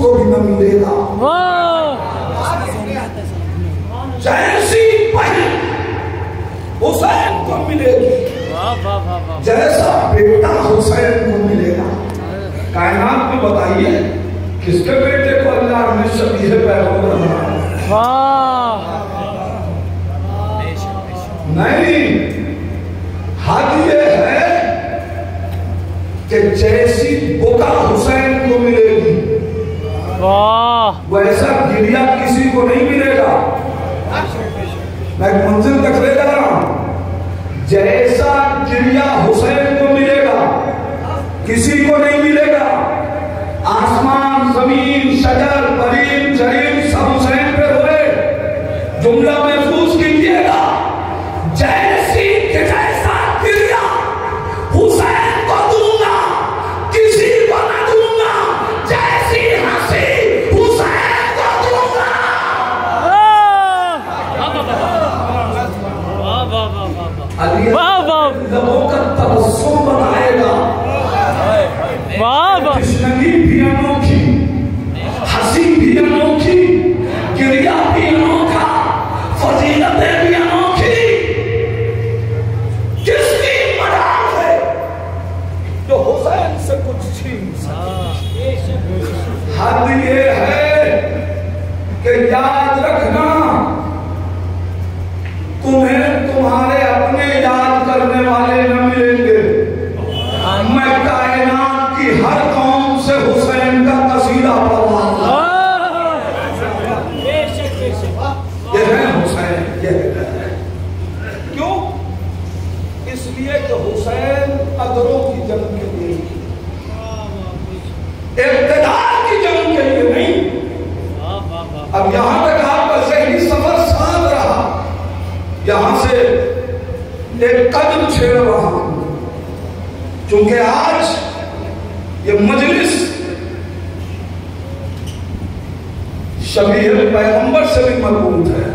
उसको भी न मिलेगा। जैसी बहन हुसैन को मिलेगी, जैसा बेटा हुसैन को मिलेगा। कायनात में बताइए किसके बेटे को अल्लाह ने शबीह पैगंबर बनाया? नहीं, हद ये है कि जैसी बुका हुसैन को मिलेगी वैसा गिरिया किसी को नहीं मिलेगा। मैं मंजिल तक ले जा रहा हूं। जैसा गिरिया हुसैन को मिलेगा किसी को नहीं मिलेगा। आसमान जमीन शजर परीन जरीन सब हुसैन पे हुए। जुमला महफूज कीजिएगा, जैसी के जैसा गिरिया हुसैन को दूंगा किसी को न दूंगा, जैसी हंसी हुसैन को दूंगा। लोगों का तबस्सुम बनाएगा। कृष्णगी भी अनोखी, हंसी भी अनोखी, गिरिया भी अनोखा, फजीलतें भी अनोखी। किसकी मजाल है जो हुसैन से कुछ छीन सके? हद ये है कि याद रखना, तुम्हें तुम्हारे अपने याद करने वाले न मिलेंगे। मैं कायनात की हर कौम से हुसैन का कसीदा पढ़वाऊंगा। ये है हुसैन, ये है। क्यों? इसलिए कि हुसैन कदरों की जंग के लिए, इक़्तिदार की जंग के लिए नहीं। अब यहां तक आपका ज़हनी सफर साथ रहा, यहां से एक कदम छेड़ रहा हूं, क्योंकि आज ये मजलिस शबीह पैगंबर से भी मरबूत है,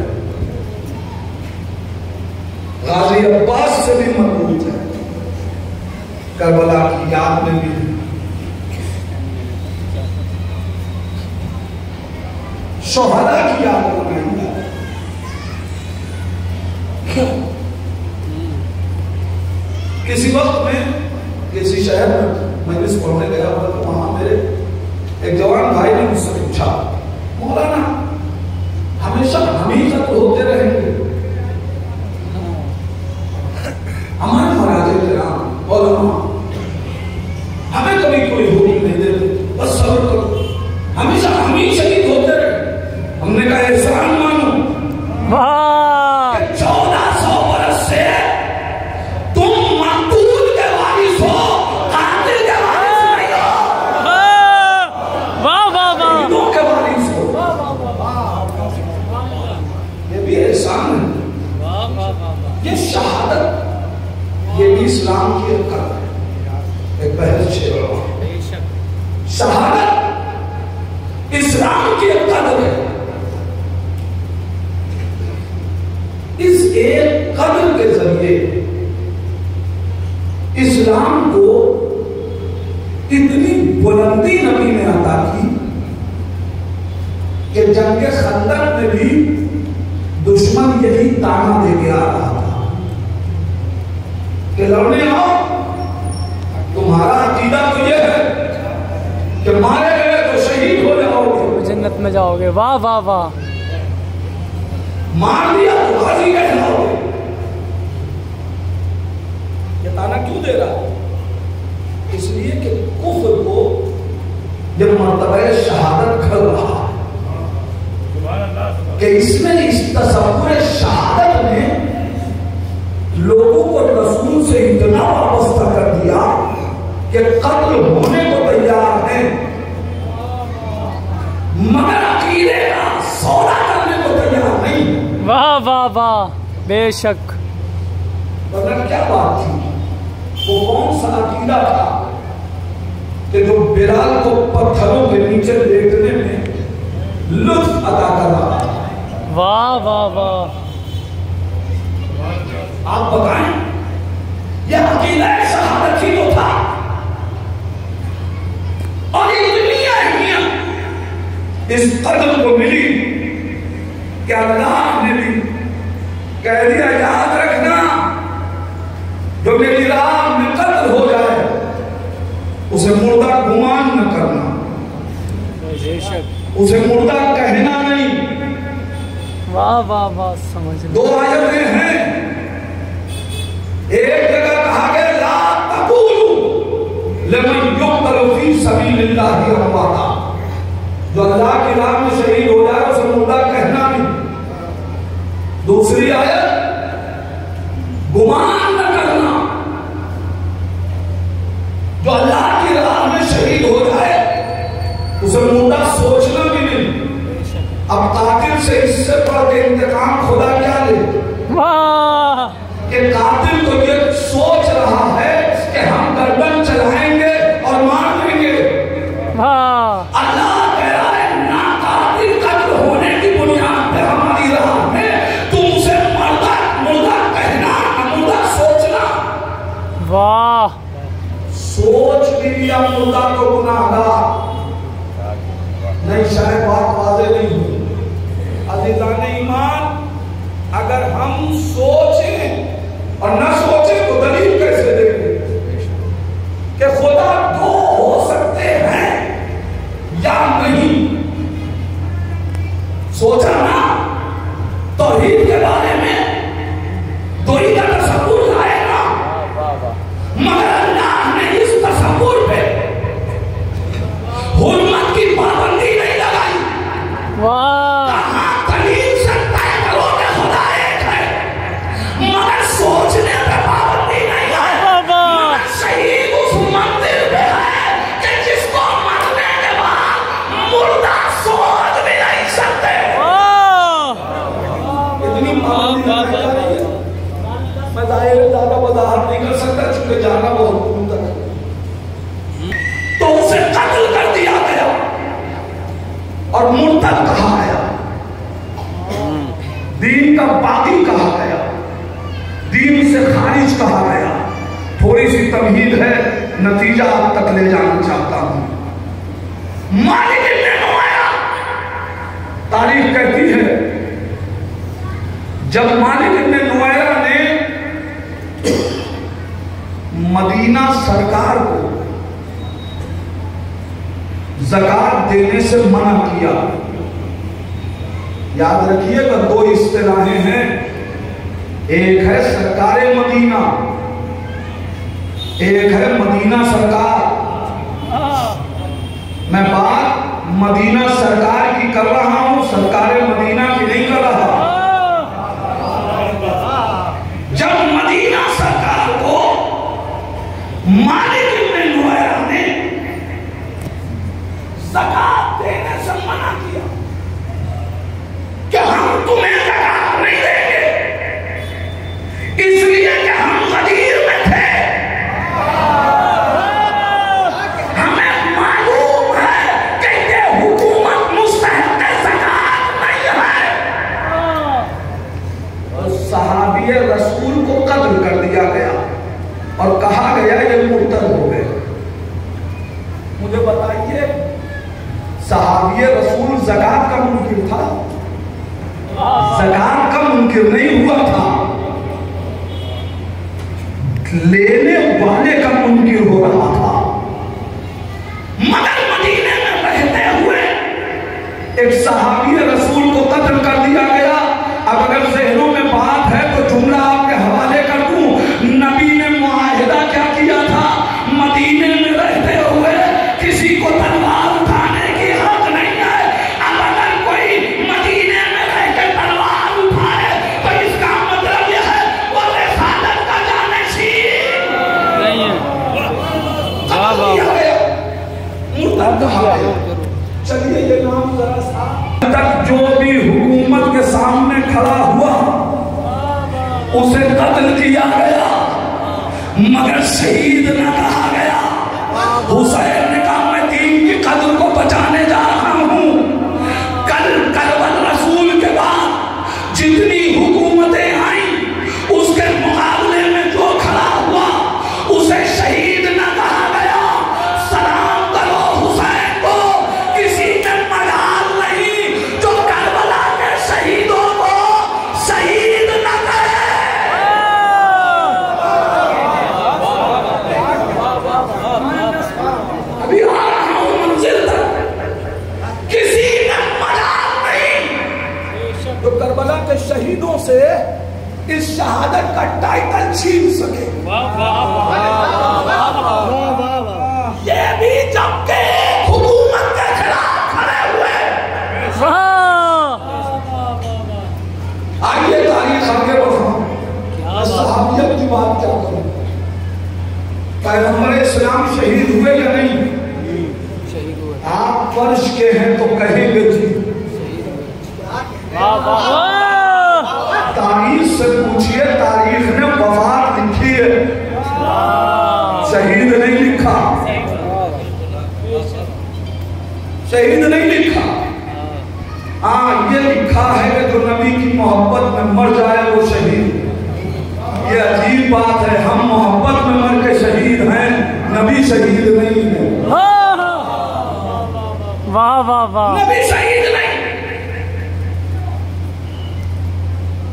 गाजी अब्बास से भी मरबूत है, करबला की याद में भी, शोहदा की याद में भी। किसी वक्त में किसी शहर में मजलिस पढ़ने गया हुआ तो वहां मेरे एक जवान भाई ने मुझसे पूछा, मौलाना हमेशा हम ही सब होते रहेंगे, हमारे महाराज के नाम मौलाना हमें कभी कोई हुक्म नहीं देते, बस सब्र करो, हमेशा हम ही शहीद होते रहे। हमने कहा एहसान मानो, 1400 बरस से तुम मकतूल के वारिस हो, कातिल के वारिस नहीं हो। वाह वाह वाह, के वारिस हो। ये भी एहसान है, ये शहादत, ये भी इस्लाम की एक कदर है। एक बहस छेड़, शहादत इस्लाम की एक कदर है। इस एक कदर के जरिए इस्लाम को इतनी बुलंदी नबी ने अता की कि जंगे खंदक में भी दुश्मन यही ताना दे के आ रहा था कि लड़ने आओ, तुम्हारा अकीदा तो यह है कि मारे गए तो शहीद हो जाओगे, जन्नत में जाओगे। वाह वाह वाह, मार दिया तो गाजी कहलाओगे। ये ताना क्यों दे रहा है? इसलिए कि कुफ्र को जब मर्तबा शहादत खल रहा कि इसमें इस तसव्वुर शहादत ने लोगों को रसूल से इतना वाबस्ता कर दिया कि कत्ल होने को तैयार है, मगर अकीदे का सौदा करने को तैयार नहीं। वाह वाह वाह, बेशक। वरना क्या बात थी? वो कौन सा अकीदा था कि जो बिलाल को पत्थरों के नीचे लेटने में लुत्फ अता कर रहा था? वाह वाह वाह, आप बताएं, यह अकीदा शहादत ही तो था। और इतनी अहमियत इस कदर को मिली कि अल्लाह ने भी कह दिया याद रखना, जो मेरी राह में कत्ल हो जाए उसे मुर्दा गुमान न करना, उसे मुर्दा कहना नहीं। वाह वाह वाह, समझ दो आयतें हैं, एक जगह कहा गया ला तक़ूलू लिमन युक़्तल फी सबीलिल्लाहि अमवाता, जो अल्लाह की राह में शहीद हो जाए उसे मुर्दा कहना नहीं। दूसरी आयत गुमान न करना, जो अल्लाह की राह में शहीद हो जाए उसे मुर्दा सोचना भी नहीं। अब कातिल से इससे बढ़ के इंतकाम खुदा क्या ले? वाह, कि कातिल तो ये सोच रहा है कि हम गर्दन चलाएंगे और मार देंगे। वाह, अल्लाह कह रहा है ना, कातिल कत्ल होने की बुनियाद पे हमारी राह में तुमसे मुर्दा कहना, मुर्दा सोचना। वाह, सोच भी लिया मुर्दा तो गुनाहगार नहीं। शायद बात वाज़ेह नहीं हुई। अज़ीज़ान ईमान, अगर हम सोचें और न सोचें तो दलील कैसे देंगे कि खुदा दो हो सकते हैं या नहीं? सोचा ना, तौहीद के बारे में दो ही का तसव्वुर आएगा, मगर अल्लाह ने इस तसव्वुर पे हुर्मत की पाबंदी नहीं लगाई। वाह, दलील से तय करो कि खुदा एक है, मगर सोचने पे पाबंदी नहीं है। मगर शहीद उस मंदिर पे है कि जिसको मरने के बाद मुर्दा सोच भी नहीं सकते। इतनी पाबंदी मैं ज्यादा वजाहत नहीं कर सकता चूंकि जाना बहुत दूर तक है। तो उसे कत्ल कर दिया गया और मुर्तद कहा गया, दीन का बागी कहा गया, दीन से खारिज कहा गया। थोड़ी सी तमहीद है, नतीजा आप तक ले जाना चाहता हूं। मालिक इब्न नुवैरा, तारीख कहती है जब मालिक इब्न नुवैरा ने मदीना सरकार को ज़कात देने से मना किया। याद रखिएगा, दो इस्तिलाहें हैं, एक है सरकार मदीना, एक है मदीना सरकार। मैं बात मदीना सरकार की कर रहा हूं, सरकार मदीना की नहीं कर रहा। जब मदीना सरकार को मालिक इब्न नुवैरा ने ज़कात देने से मना किया कि हम तुम्हें ज़कात नहीं देंगे, इसलिए कि हम गदीर में थे, हमें मालूम है कि ये हुकूमत मुस्तहिक़ ज़कात नहीं है। और सहाबी रसूल को कत्ल कर दिया गया और कहा गया ये मुर्तद हो गए। मुझे बताइए, सहाबी रसूल ज़कात का मुनकिर था? ज़कात का मुनकिर नहीं हुआ था, लेने वाले का मुनकिर हो रहा था। मगर मदीने में रहते हुए एक सहाबी रसूल को कत्ल कर दिया गया। अब अगर ज़हनों में बात है तो जुमला आपके हवाले कर दूं। नबी ने मुआहिदा क्या किया था? मदीने में रहते हुए किसी को तलवार उठाने की हक नहीं है। अब अगर कोई मदीने में रहकर तलवार उठाए तो इसका मतलब यह है वो रिसालत का जानशीन नहीं है। वाह वाह, चलिए ये नाम जरा सा तक जो भी हुकूमत के सामने खड़ा हुआ उसे कत्ल किया गया, मगर शहीद न कहा गया। हुसैन ने कहा मैं दीन की कदर को बचाने जा रहा हूं। कल करबल रसूल के बाद जितनी हुकूमतें आई उसके मुकाबले में जो खड़ा हुआ उसे शहीद न कहा गया। सलाम करो हुसैन को, किसी ने मजाल इस शहादत का टाइटल छीन सके। ये भी जबकि हुकूमत के खिलाफ खड़े हुए। आइए तारीख आगे बढ़ाओ, सहाबियत की बात क्या करूं। पैगंबर इस्लाम शहीद हुए या नहीं? आप वर्ष के हैं तो कहेंगे जी। तारीख से पूछिए, तारीख ने वफात लिखी है, शहीद नहीं लिखा, शहीद नहीं लिखा। हाँ, ये लिखा है कि जो नबी की मोहब्बत में मर जाए वो शहीद। ये अजीब बात है, हम मोहब्बत में मर के शहीद हैं, नबी शहीद नहीं है। वाह वाह वाह, नबी शहीद नहीं।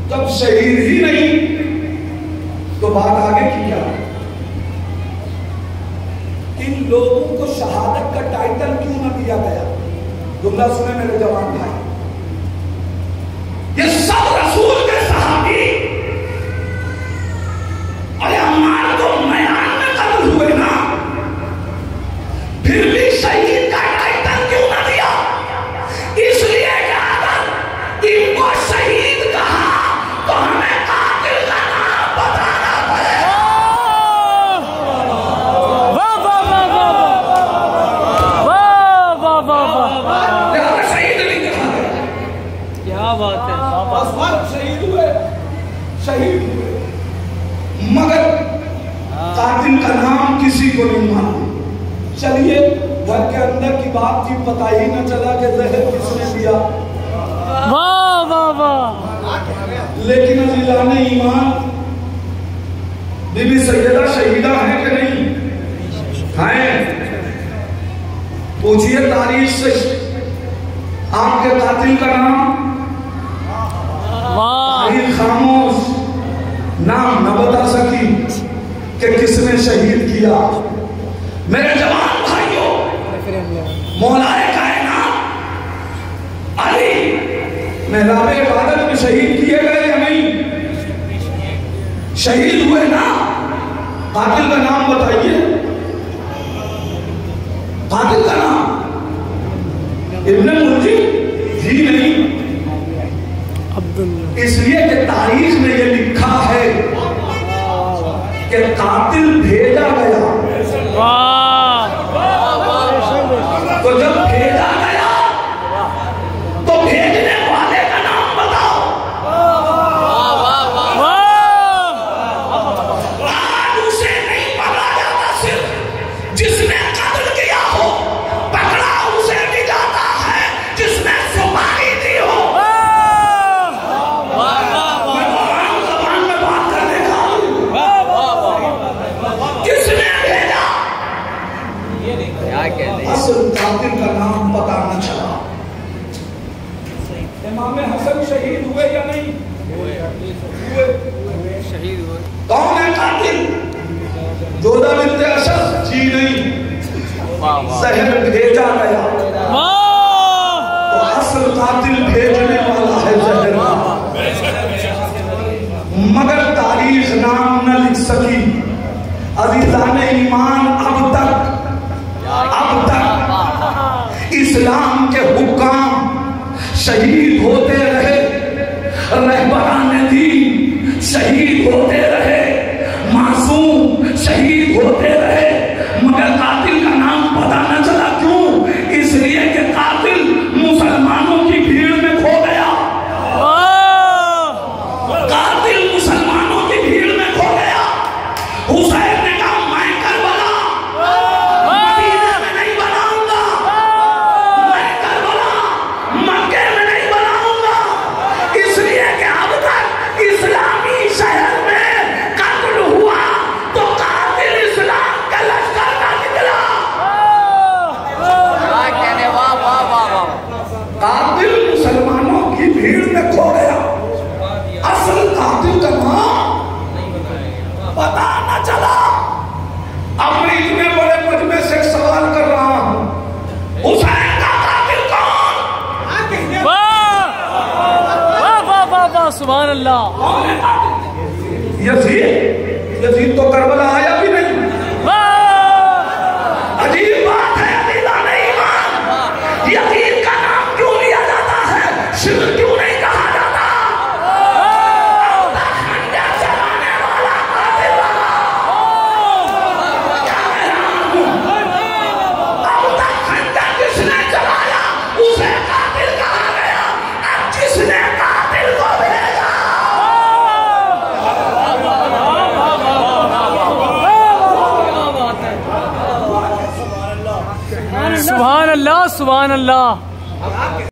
जब शहीद ही नहीं तो बात आगे की क्या? इन लोगों को शहादत का टाइटल क्यों न दिया गया? जुमला सुने मेरे जवान भाई, ये सब रसूल के सहाबी, अरे हमारे तो मैदान में कत्ल हुए ना, फिर भी शहीद का टाइटल क्यों न दिया? इसलिए इनको शहीद कहा तो हमें कातिल का नाम बताना पड़ेगा। वाह वाह वाह वाह वाह वाह वाह, शहीद नहीं कहा गया। क्या बात है। बस शहीद हुए, शहीद हुए, मगर कातिल का नाम किसी को नहीं मालूम। चलिए, घर के अंदर की बात थी, पता ही न चला कि जहर किसने दिया। वाह वाह वाह, लेकिन अजीज़ाने ईमान, बीबी सैयदा शहीदा है कि नहीं? हैं? पूछिए तारीख से आपके कातिल का नाम। तारीख खामोश, नाम न बता सकी कि किसने शहीद किया। मेरे जवान भाइयों, मौलाए कायनात अली महराब इबादत में शहीद किए गए या नहीं? शहीद हुए ना। कातिल का नाम बताइए, कातिल का नाम। इब्ने मुल्जी जी नहीं, इसलिए कि तारीख में यह लिखा है कि कातिल भेजा गया। तो जब भेजा गया तो भेजने वाले का नाम बताओ। आज उसे नहीं पकड़ा जाता, सिर्फ जिसने कत्ल किया हो पकड़ा उसे भी जाता है, जिसने सुपारी दी हो। जबान में बात करने का, किसने भेजा? असल कातिल का नाम पता न चला। इमाम हसन शहीद हुए या नहीं? हुए। शहीद हुए। कौन है कातिल? जोधा बिन्ते असद जी नहीं, जहर भेजा गया। तो असल कातिल भेजने वाला है जहर, मगर तारीख नाम न लिख सकी। अज़ीज़ाने ईमान, अब तक इस्लाम के हुक्काम शहीद होते रहे, रहबरान दीन शहीद होते रहे, मासूम शहीद होते रहे, मगर कातिल का नाम पता न चला। क्यों? इसलिए कि कातिल मुसलमानों की भीड़ में खो गया। कातिल मुसलमानों की भीड़ में खो गया। हुसैन ने कहा मैं करबला मदीने में नहीं बनाऊंगा, मैं करबला मक्के में नहीं बनाऊंगा। इसलिए कि अब तक इस्लामी शहर में कत्ल हुआ तो कातिल इस्लाम का लश्कर का निकला। कातिल मुसलमानों की भीड़ में खो गया। असल कातिल का नाम पता न चला। अब मैं इतने बड़े मजमे से सवाल कर रहा हूं, हुसैन का कातिल कौन? वाह वाह वाह वाह, सुभान अल्लाह। कौन है कातिल? यजीद तो करबला आया भी नहीं। अजीब बात है अलीला नहीं ईमान। यजीद का नाम क्यों लिया जाता है, शिर क्यों नहीं कहा जाता? चलाने वाला खंजर जिसने चलाया उसे कातिल कहा गया। अब जिसने कातिल को भेजा सुभान अल्लाह सुभान अल्लाह।